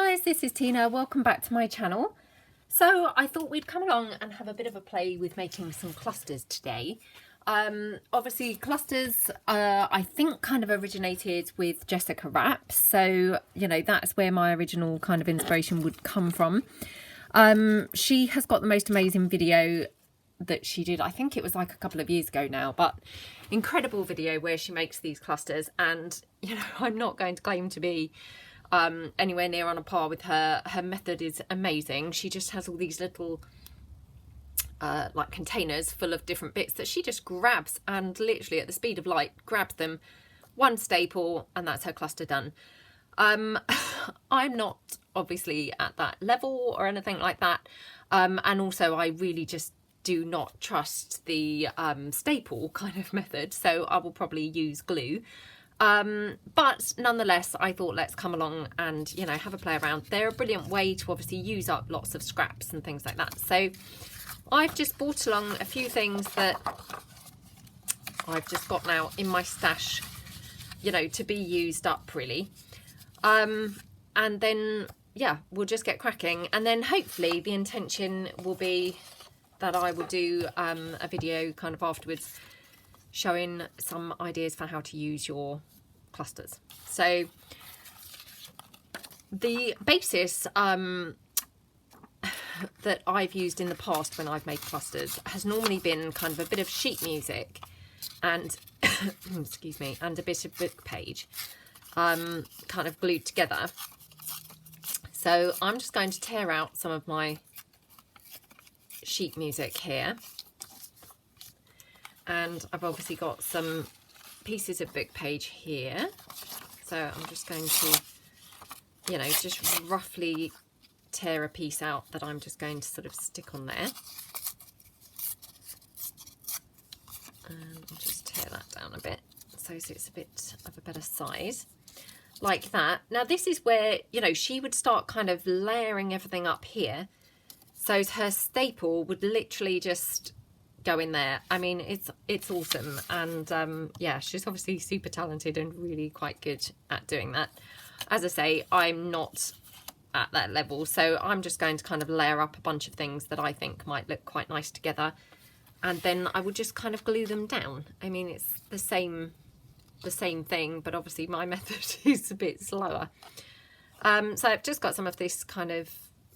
guys, this is Tina. Welcome back to my channel. So I thought we'd come along and have a bit of a play with making some clusters today. Obviously clusters I think kind of originated with Jessica Rapp, so you know that's where my original kind of inspiration would come from. She has got the most amazing video that she did, I think it was like a couple of years ago now, but incredible video where she makes these clusters. And you know, I'm not going to claim to be anywhere near on a par with her. Her method is amazing. She just has all these little like containers full of different bits that she just grabs and literally at the speed of light grabs them, one staple, and that's her cluster done. I'm not obviously at that level or anything like that, and also I really just do not trust the staple kind of method, so I will probably use glue. But nonetheless, I thought let's come along and, you know, have a play around. They're a brilliant way to obviously use up lots of scraps and things like that. So I've just brought along a few things that I've just got now in my stash, you know, to be used up really. And then, yeah, we'll just get cracking. And then hopefully the intention will be that I will do a video kind of afterwards showing some ideas for how to use your clusters. So the basis that I've used in the past when I've made clusters has normally been kind of a bit of sheet music and excuse me, and a bit of book page kind of glued together. So I'm just going to tear out some of my sheet music here. And I've obviously got some pieces of book page here. So I'm just going to, you know, just roughly tear a piece out that I'm just going to sort of stick on there. And I'll just tear that down a bit so it's a bit of a better size. Like that. Now this is where, you know, she would start kind of layering everything up here. So her staple would literally just go in there. I mean, it's awesome. And yeah, she's obviously super talented and really quite good at doing that. As I say, I'm not at that level, so I'm just going to kind of layer up a bunch of things that I think might look quite nice together, and then I would just kind of glue them down. I mean, it's the same thing, but obviously my method is a bit slower. So I've just got some of this kind of,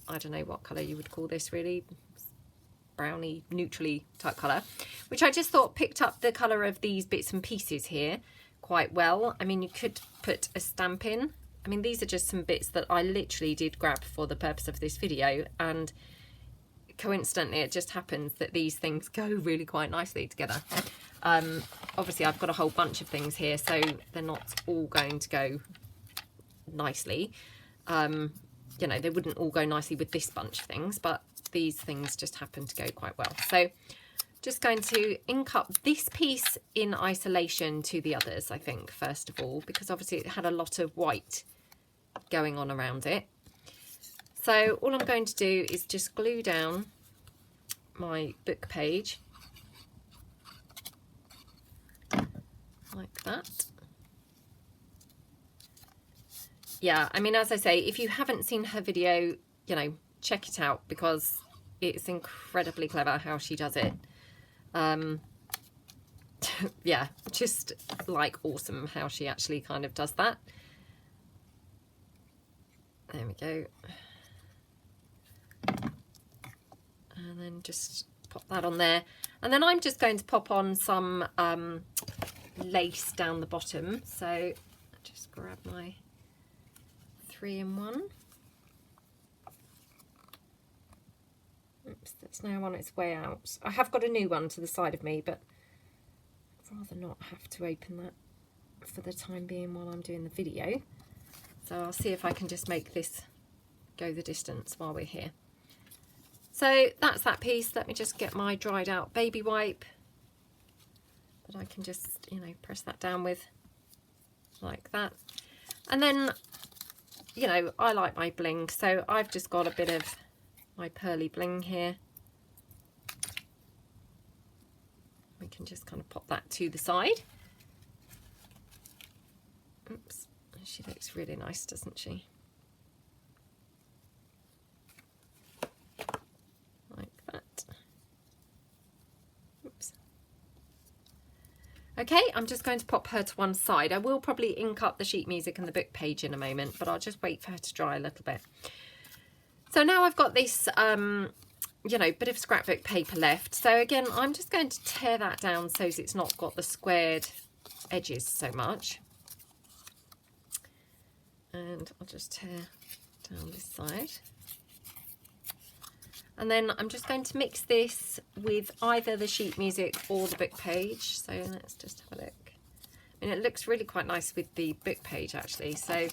I don't know what colour you would call this really, browny, neutrally type colour, which I just thought picked up the colour of these bits and pieces here quite well. I mean, you could put a stamp in. I mean, these are just some bits that I literally did grab for the purpose of this video, and coincidentally it just happens that these things go really quite nicely together. Obviously I've got a whole bunch of things here, so they're not all going to go nicely. You know, they wouldn't all go nicely with this bunch of things, but these things just happen to go quite well. So just going to ink up this piece in isolation to the others, I think, first of all, because obviously it had a lot of white going on around it. So all I'm going to do is just glue down my book page like that. Yeah, I mean, as I say, if you haven't seen her video, you know, check it out because it's incredibly clever how she does it. Yeah, just like awesome how she actually kind of does that. There we go. And then just pop that on there. And then I'm just going to pop on some lace down the bottom. So just grab my 3-in-1. Oops, that's now on its way out. I have got a new one to the side of me, but I'd rather not have to open that for the time being while I'm doing the video. So I'll see if I can just make this go the distance while we're here. So that's that piece. Let me just get my dried out baby wipe that I can just, you know, press that down with like that. And then, you know, I like my bling, so I've just got a bit of my pearly bling here. We can just kind of pop that to the side. Oops, she looks really nice, doesn't she? Okay, I'm just going to pop her to one side. I will probably ink up the sheet music and the book page in a moment, but I'll just wait for her to dry a little bit. So now I've got this, you know, bit of scrapbook paper left. So again, I'm just going to tear that down so it's not got the squared edges so much. And I'll just tear down this side. And then I'm just going to mix this with either the sheet music or the book page. So let's just have a look. I mean, it looks really quite nice with the book page actually. So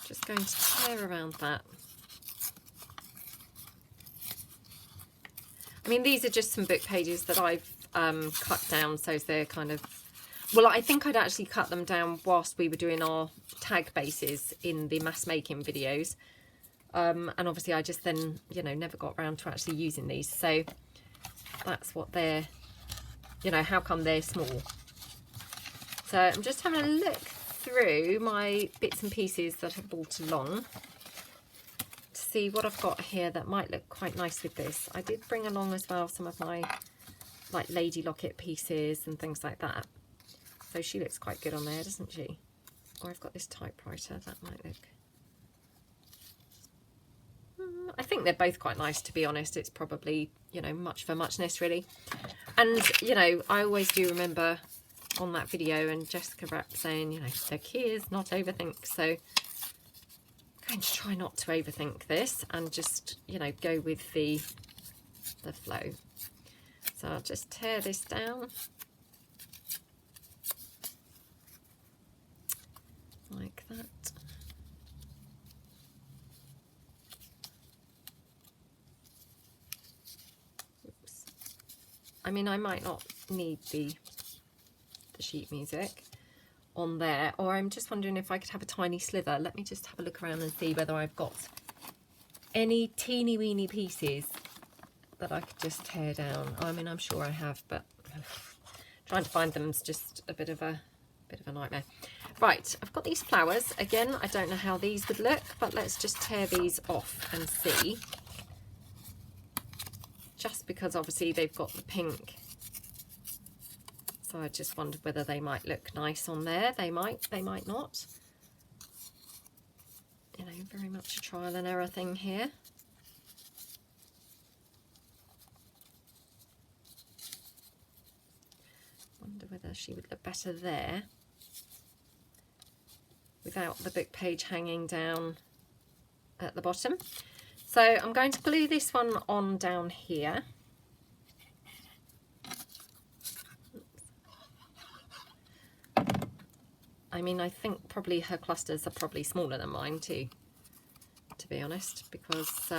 just going to tear around that. I mean, these are just some book pages that I've cut down, so they're kind of, well, I think I'd actually cut them down whilst we were doing our tag bases in the mass making videos. And obviously I just then, you know, never got around to actually using these. So that's what they're, you know, how come they're small. So I'm just having a look through my bits and pieces that have brought along to see what I've got here that might look quite nice with this. I did bring along as well some of my like lady locket pieces and things like that. So she looks quite good on there, doesn't she? Or I've got this typewriter, that might look... I think they're both quite nice, to be honest. It's probably, you know, much for muchness, really. And, you know, I always do remember on that video and Jessica Rapp saying, you know, the key is not overthink. So I'm going to try not to overthink this and just, you know, go with the flow. So I'll just tear this down. Like that. Oops. I mean, I might not need the sheet music on there, or I'm just wondering if I could have a tiny slither. Let me just have a look around and see whether I've got any teeny weeny pieces that I could just tear down. I mean, I'm sure I have, but trying to find them is just a bit of a nightmare. Right, I've got these flowers. Again, I don't know how these would look, but let's just tear these off and see. Just because obviously they've got the pink. So I just wondered whether they might look nice on there. They might not. You know, very much a trial and error thing here. Wonder whether she would look better there without the book page hanging down at the bottom. So I'm going to glue this one on down here. I mean, I think probably her clusters are probably smaller than mine too, to be honest, because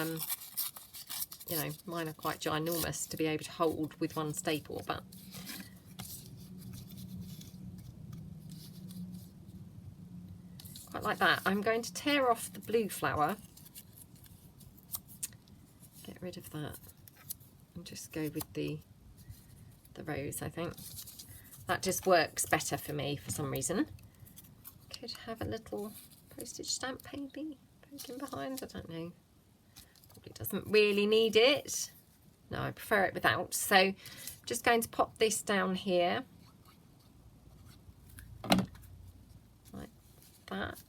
you know, mine are quite ginormous to be able to hold with one staple, but quite like that. I'm going to tear off the blue flower, get rid of that, and just go with the rose. I think that just works better for me for some reason. Could have a little postage stamp maybe poking behind, I don't know. Probably doesn't really need it. No, I prefer it without. So I'm just going to pop this down here like that.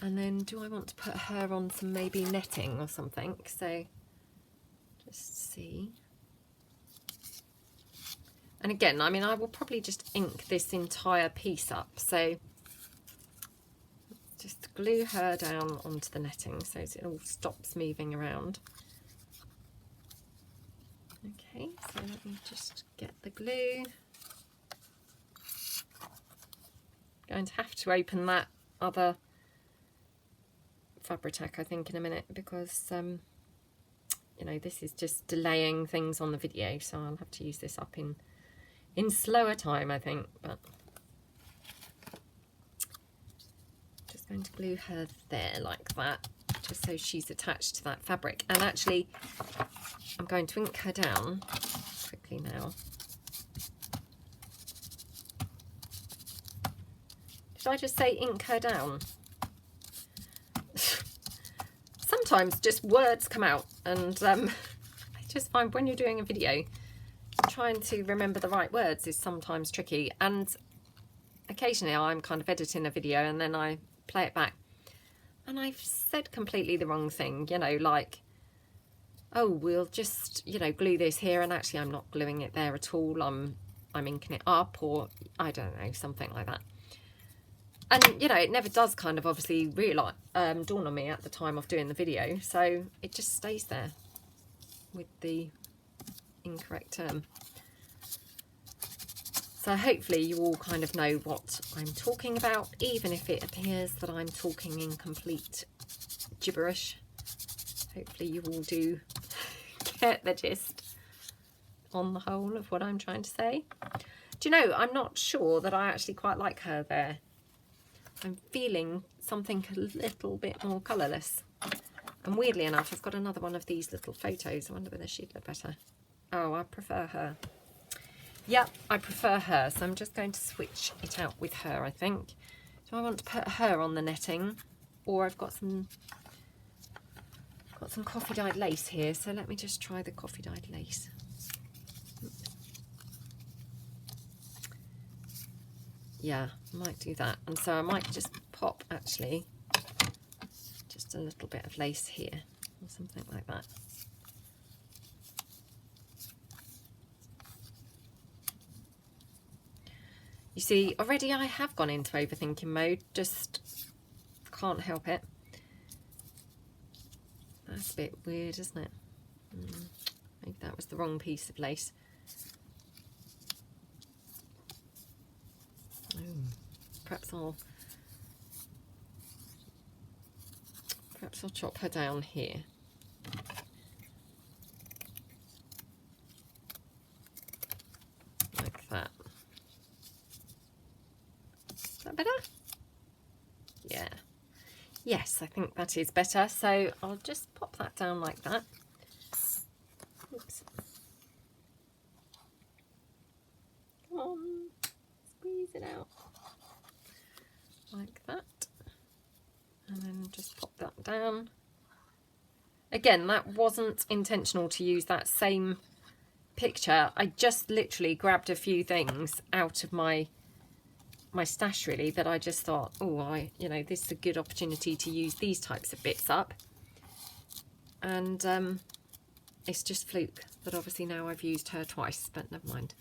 And then do I want to put her on some maybe netting or something? So just see. And again, I mean, I will probably just ink this entire piece up. So just glue her down onto the netting so it all stops moving around. Okay, so let me just get the glue. Going to have to open that other Fabri-Tac, I think, in a minute, because you know, this is just delaying things on the video, so I'll have to use this up in slower time, I think. But just going to glue her there like that, just so she's attached to that fabric. And actually, I'm going to ink her down quickly now. Did I just say ink her down? Sometimes just words come out, and I just find when you're doing a video, trying to remember the right words is sometimes tricky, and occasionally I'm kind of editing a video and then I play it back and I've said completely the wrong thing, you know, like, oh, we'll just, you know, glue this here, and actually I'm not gluing it there at all, I'm inking it up, or I don't know, something like that. And, you know, it never does kind of obviously realise, dawn on me at the time of doing the video, so it just stays there with the incorrect term. So hopefully you all kind of know what I'm talking about, even if it appears that I'm talking in complete gibberish. Hopefully you all do get the gist on the whole of what I'm trying to say. Do you know, I'm not sure that I actually quite like her there. I'm feeling something a little bit more colourless. And weirdly enough, I've got another one of these little photos. I wonder whether she'd look better. Oh, I prefer her. Yep, I prefer her. So I'm just going to switch it out with her, I think. Do I want to put her on the netting? Or I've got some coffee dyed lace here. So let me just try the coffee dyed lace. Yeah, I might do that. And so I might just pop, actually, just a little bit of lace here or something like that. You see, already I have gone into overthinking mode, just can't help it. That's a bit weird, isn't it? Maybe that was the wrong piece of lace. Perhaps I'll chop her down here. Like that. Is that better? Yeah. Yes, I think that is better. So I'll just pop that down like that. Oops. Come on. Squeeze it out. Like that. And then just pop that down. Again, that wasn't intentional to use that same picture. I just literally grabbed a few things out of my stash, really, that I just thought, oh, you know, this is a good opportunity to use these types of bits up. And it's just fluke that obviously now I've used her twice, but never mind.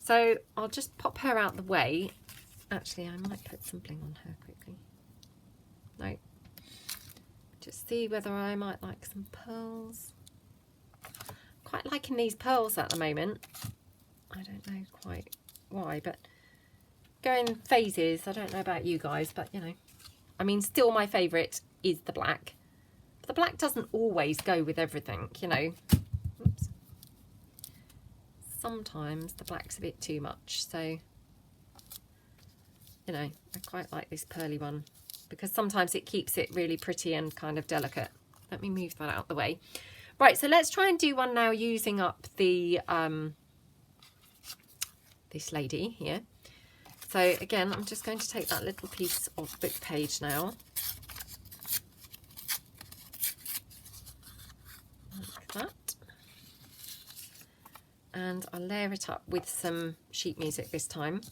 So I'll just pop her out the way. Actually, I might put some bling on her quickly. No. Just see whether I might like some pearls. Quite liking these pearls at the moment. I don't know quite why, but going phases. I don't know about you guys, but you know, I mean, still my favourite is the black. But the black doesn't always go with everything, you know. Oops. Sometimes the black's a bit too much, so you know, I quite like this pearly one because sometimes it keeps it really pretty and kind of delicate. Let me move that out the way. Right, so let's try and do one now using up the this lady here. So again, I'm just going to take that little piece of book page now. Like that. And I'll layer it up with some sheet music this time.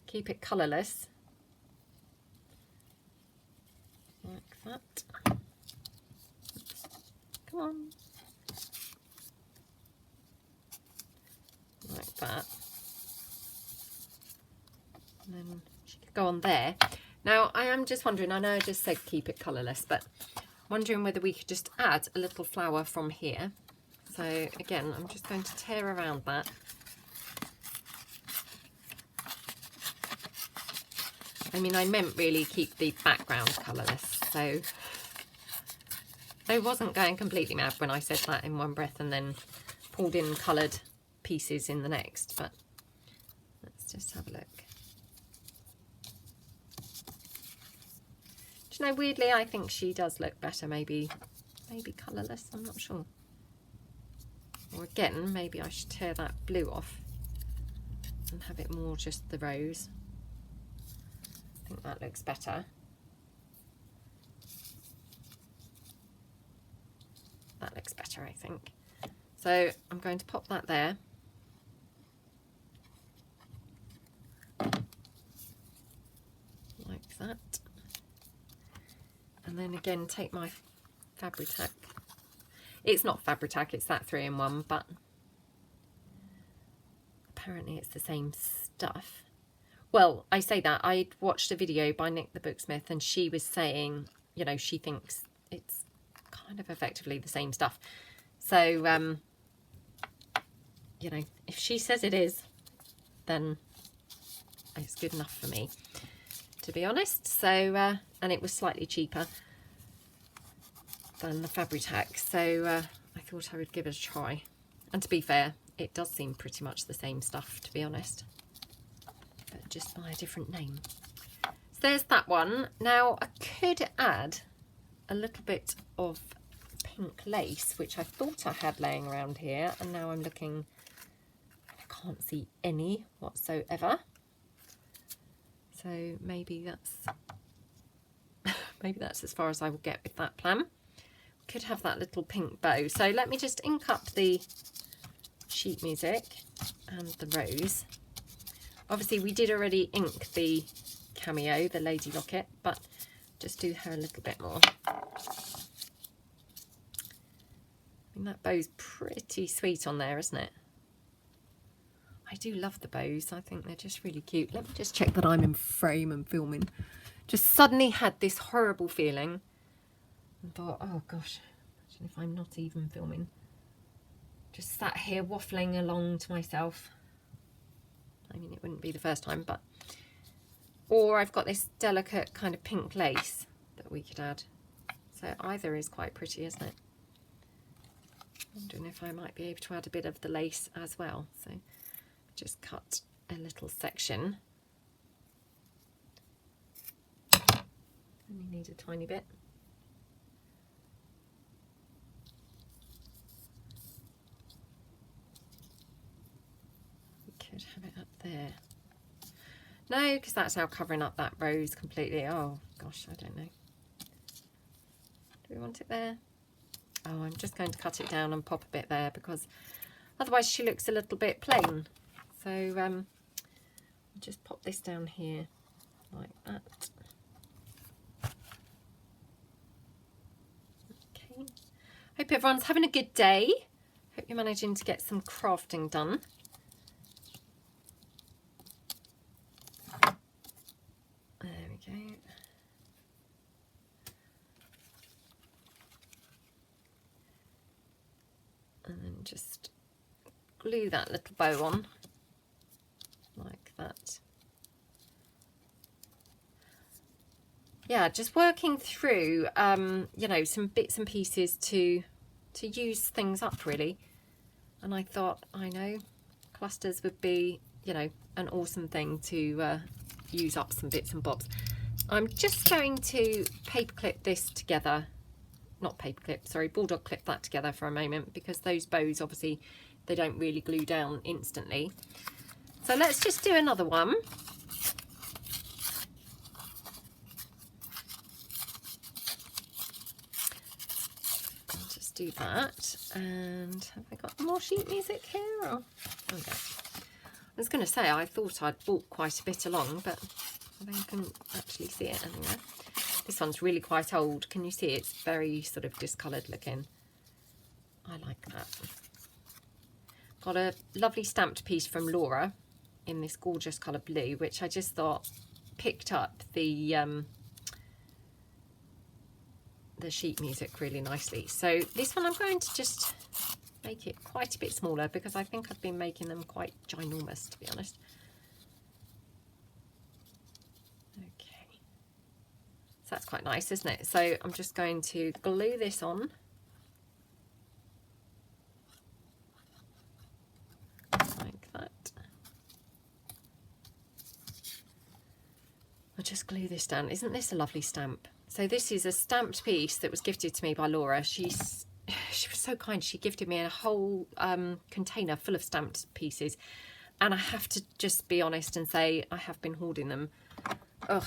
Keep it colourless. Like that. Come on. Like that. And then she could go on there. Now, I am just wondering, I know I just said keep it colourless, but wondering whether we could just add a little flower from here. So again, I'm just going to tear around that. I mean, I meant really keep the background colourless, so I wasn't going completely mad when I said that in one breath and then pulled in coloured pieces in the next, but let's just have a look. Do you know, weirdly, I think she does look better, maybe colourless, I'm not sure. Or again, maybe I should tear that blue off and have it more just the rose. I think that looks better. That looks better, I think. So I'm going to pop that there. Like that. And then again, take my Fabri-Tac. It's not Fabri-Tac, it's that 3-in-1, but apparently it's the same stuff. Well, I say that. I watched a video by Nick the Booksmith, and she was saying, you know, she thinks it's kind of effectively the same stuff. So, you know, if she says it is, then it's good enough for me, to be honest. So, and it was slightly cheaper than the Fabri-Tac, so I thought I would give it a try. And to be fair, it does seem pretty much the same stuff, to be honest, but just by a different name. So there's that one. Now I could add a little bit of pink lace, which I thought I had laying around here, and now I'm looking and I can't see any whatsoever. So maybe that's as far as I will get with that plan. Could have that little pink bow. So let me just ink up the sheet music and the rose. Obviously we did already ink the cameo, the lady locket, but just do her a little bit more. I mean, that bow's pretty sweet on there, isn't it? I do love the bows. I think they're just really cute. Let me just check that I'm in frame and filming. Just suddenly had this horrible feeling and thought, oh gosh, imagine if I'm not even filming. Just sat here waffling along to myself. I mean, it wouldn't be the first time, but... Or I've got this delicate kind of pink lace that we could add. So either is quite pretty, isn't it? I'm wondering if I might be able to add a bit of the lace as well. So just cut a little section. Only need a tiny bit. We could have it up there. No, because that's now covering up that rose completely. Oh gosh, I don't know. Do we want it there? Oh, I'm just going to cut it down and pop a bit there, because otherwise she looks a little bit plain. So I'll just pop this down here like that. Okay. Hope everyone's having a good day. Hope you're managing to get some crafting done. There we go. And then just glue that little bow on like that. Yeah, just working through you know, some bits and pieces to use things up really. And I thought, I know clusters would be, you know, an awesome thing to use up some bits and bobs. I'm just going to paperclip this together. Not paperclip, sorry, bulldog clip that together for a moment, because those bows obviously they don't really glue down instantly. So let's just do another one. I'll just do that. And have I got more sheet music here? Or... okay. I was going to say, I thought I'd brought quite a bit along, but I think I couldn't actually see it anywhere. This one's really quite old. Can you see it's very sort of discoloured looking? I like that. Got a lovely stamped piece from Laura in this gorgeous colour blue, which I just thought picked up the sheet music really nicely. So this one I'm going to just make it quite a bit smaller, because I think I've been making them quite ginormous, to be honest. Okay. So that's quite nice, isn't it? So I'm just going to glue this on. Like that. I'll just glue this down. Isn't this a lovely stamp? So this is a stamped piece that was gifted to me by Laura. She was so kind. She gifted me a whole container full of stamped pieces. And I have to just be honest and say I have been hoarding them. Ugh,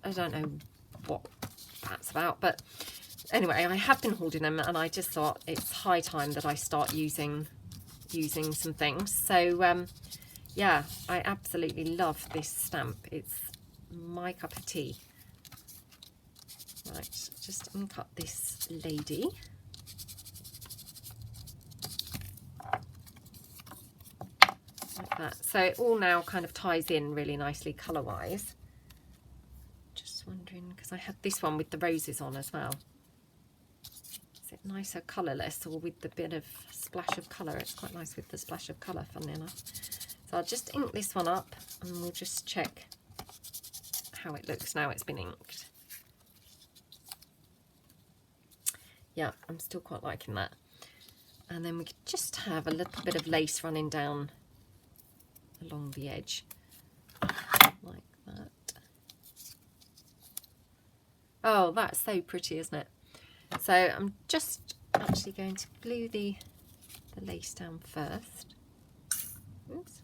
I don't know what that's about, but anyway, I have been hoarding them, and I just thought it's high time that I start using using some things. So yeah, I absolutely love this stamp. It's my cup of tea. Right, just uncut this lady. Like that. So it all now kind of ties in really nicely colour-wise. Just wondering, because I had this one with the roses on as well. Is it nicer colourless or with the bit of splash of colour? It's quite nice with the splash of colour, funnily enough. So I'll just ink this one up and we'll just check how it looks now it's been inked. Yeah, I'm still quite liking that. And then we could just have a little bit of lace running down along the edge, like that. Oh, that's so pretty, isn't it? So I'm just actually going to glue the lace down first. Oops.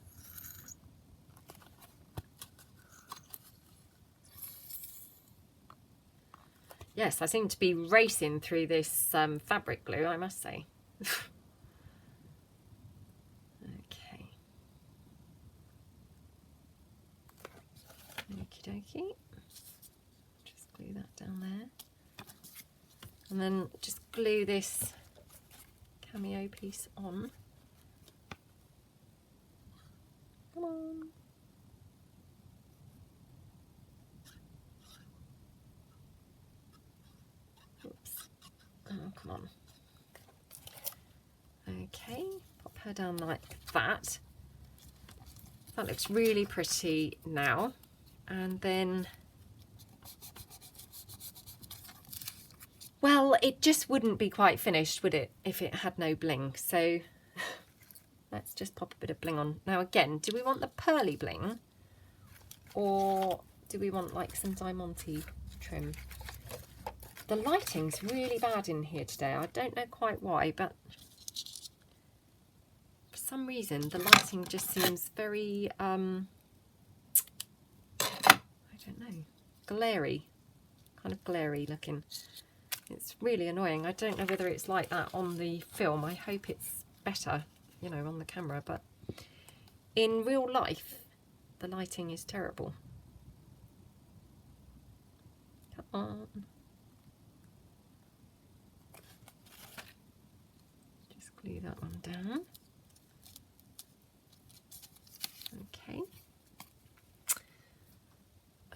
Yes, I seem to be racing through this fabric glue, I must say. Okay. Okie dokie. Just glue that down there. And then just glue this cameo piece on. Come on. Oops. Oh, come on. Okay, pop her down like that. That looks really pretty now. And then, well, it just wouldn't be quite finished, would it, if it had no bling? So let's just pop a bit of bling on. Now again, do we want the pearly bling or do we want like some diamante trim? The lighting's really bad in here today. I don't know quite why, but for some reason the lighting just seems very, I don't know, glary, kind of glary looking. It's really annoying. I don't know whether it's like that on the film. I hope it's better, you know, on the camera, but in real life the lighting is terrible. Come on. Just glue that one down. Okay.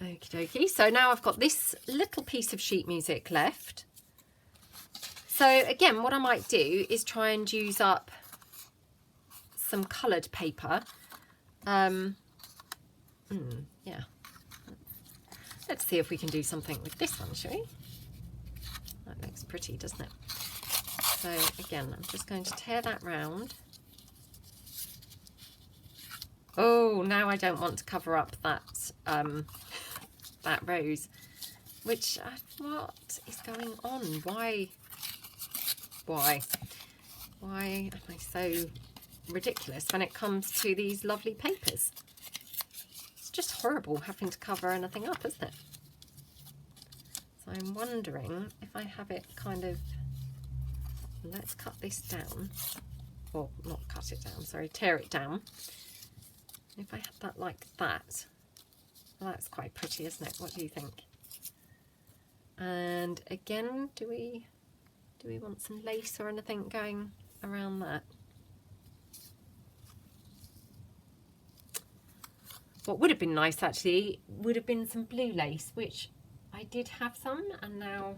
Okie dokie. So now I've got this little piece of sheet music left. So again, what I might do is try and use up some coloured paper. Yeah. Let's see if we can do something with this one, shall we? That looks pretty, doesn't it? So again, I'm just going to tear that round. Oh, now I don't want to cover up that that rose. Which, what is going on? Why am I so ridiculous when it comes to these lovely papers? It's just horrible having to cover anything up, isn't it? So I'm wondering if I have it kind of, let's cut this down, or not cut it down, sorry, tear it down. If I had that like that, well, that's quite pretty, isn't it? What do you think? And again, do we want some lace or anything going around that? What would have been nice actually would have been some blue lace, which I did have some, and now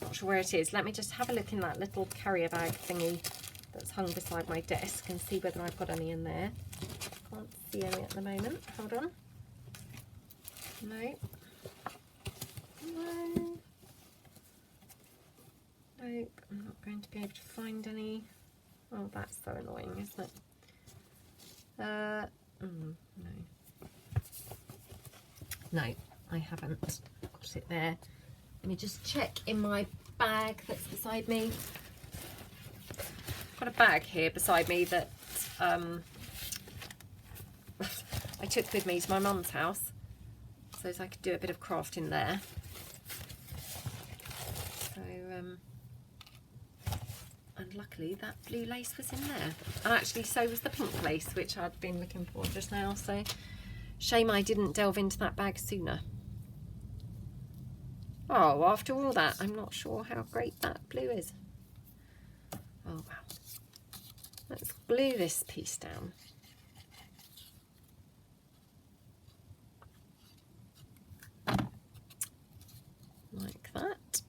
not sure where it is. Let me just have a look in that little carrier bag thingy that's hung beside my desk and see whether I've got any in there. Can't see any at the moment. Hold on. No. No. Nope, I'm not going to be able to find any. Oh, that's so annoying, isn't it? No. No, I haven't got it there. Let me just check in my bag that's beside me. I've got a bag here beside me that I took with me to my mum's house so as I could do a bit of craft in there. So, and And luckily that blue lace was in there. And actually so was the pink lace, which I'd been looking for just now. So shame I didn't delve into that bag sooner. Oh, after all that, I'm not sure how great that blue is. Oh, wow. Let's glue this piece down. Like that.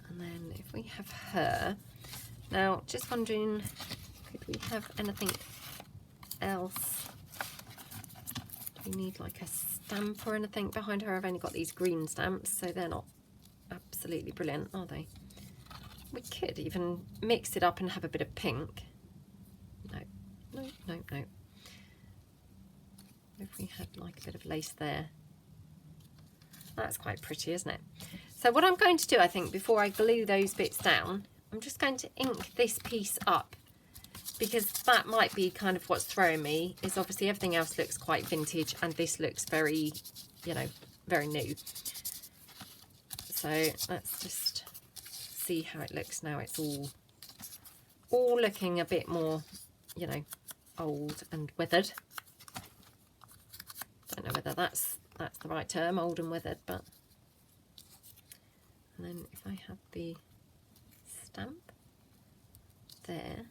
And then if we have her, now just wondering, could we have anything else? Do we need like a stamp or anything behind her? I've only got these green stamps, so they're not absolutely brilliant, are they? We could even mix it up and have a bit of pink. No, no, no, no. If we had like a bit of lace there. That's quite pretty, isn't it? So what I'm going to do, I think, before I glue those bits down, I'm just going to ink this piece up, because that might be kind of what's throwing me, is obviously everything else looks quite vintage and this looks very, you know, very new. So let's just see how it looks now. It's all looking a bit more, you know, old and weathered. Don't know whether that's the right term, old and weathered, but. And then if I have the stamp there,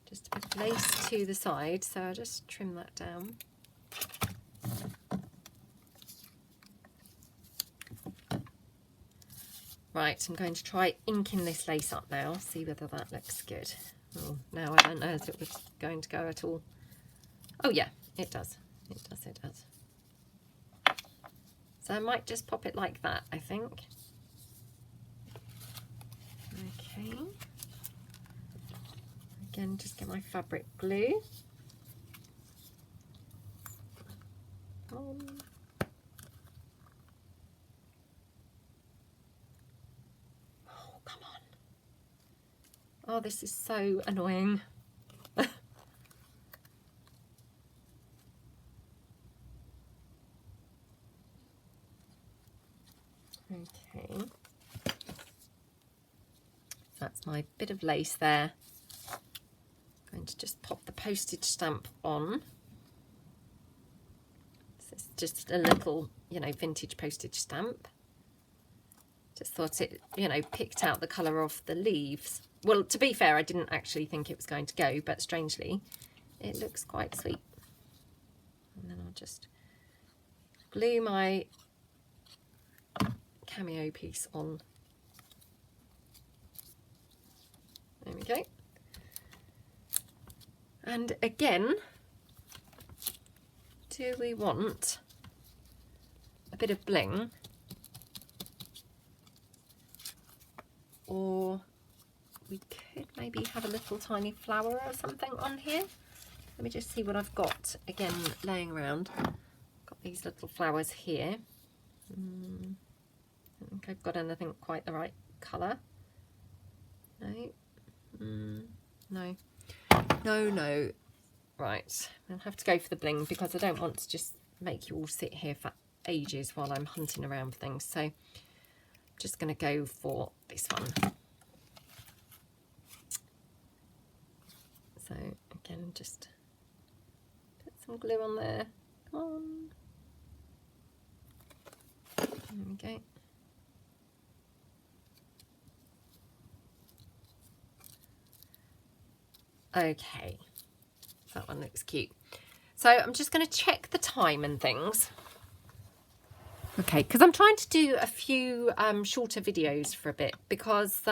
just a bit of lace to the side, so I'll just trim that down. Right, I'm going to try inking this lace up now, see whether that looks good. Oh, now I don't know if it was going to go at all. Oh yeah, it does. It does, it does. So I might just pop it like that, I think. Okay. Again, just get my fabric glue. Oh, come on. Oh, this is so annoying. Okay, that's my bit of lace there. I'm going to just pop the postage stamp on. This is just a little, you know, vintage postage stamp. Just thought it, you know, picked out the colour of the leaves. Well, to be fair, I didn't actually think it was going to go, but strangely, it looks quite sweet. And then I'll just glue my cameo piece on. There we go. And again, do we want a bit of bling, or we could maybe have a little tiny flower or something on here? Let me just see what I've got again laying around. Got these little flowers here. I don't think I've got anything quite the right colour. No. No. No, no. Right. I'll have to go for the bling because I don't want to just make you all sit here for ages while I'm hunting around for things. So I'm just going to go for this one. So again, just put some glue on there. Come on. There we go. Okay, that one looks cute. So I'm just going to check the time and things. Okay, because I'm trying to do a few shorter videos for a bit because,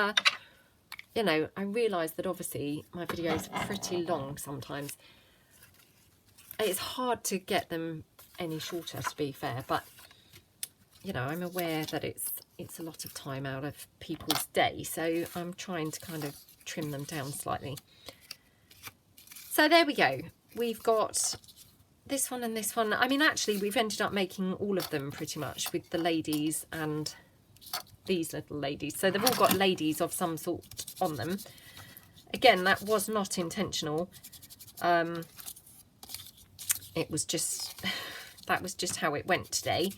you know, I realise that obviously my videos are pretty long sometimes. It's hard to get them any shorter, to be fair, but, you know, I'm aware that it's a lot of time out of people's day, so I'm trying to kind of trim them down slightly. So there we go. We've got this one and this one. I mean, actually, we've ended up making all of them pretty much with the ladies and these little ladies. So they've all got ladies of some sort on them. Again, that was not intentional. It was just, that was just how it went today.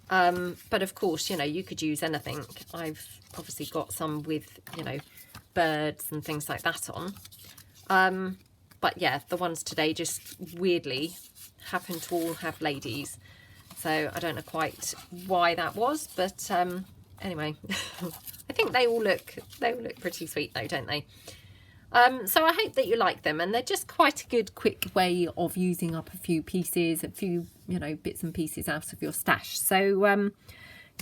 But of course, you know, you could use anything. I've obviously got some with, you know, birds and things like that on. But yeah, the ones today just weirdly happen to all have ladies. So I don't know quite why that was, but anyway, I think they all look pretty sweet though, don't they? So I hope that you like them, and they're just quite a good quick way of using up a few pieces, a few, you know, bits and pieces out of your stash. So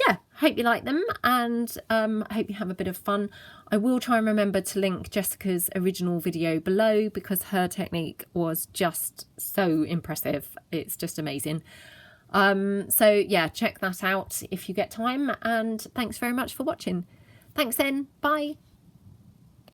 yeah, hope you like them, and I hope you have a bit of fun. I will try and remember to link Jessica's original video below, because her technique was just so impressive. It's just amazing. So yeah, check that out if you get time, and thanks very much for watching. Thanks then, bye.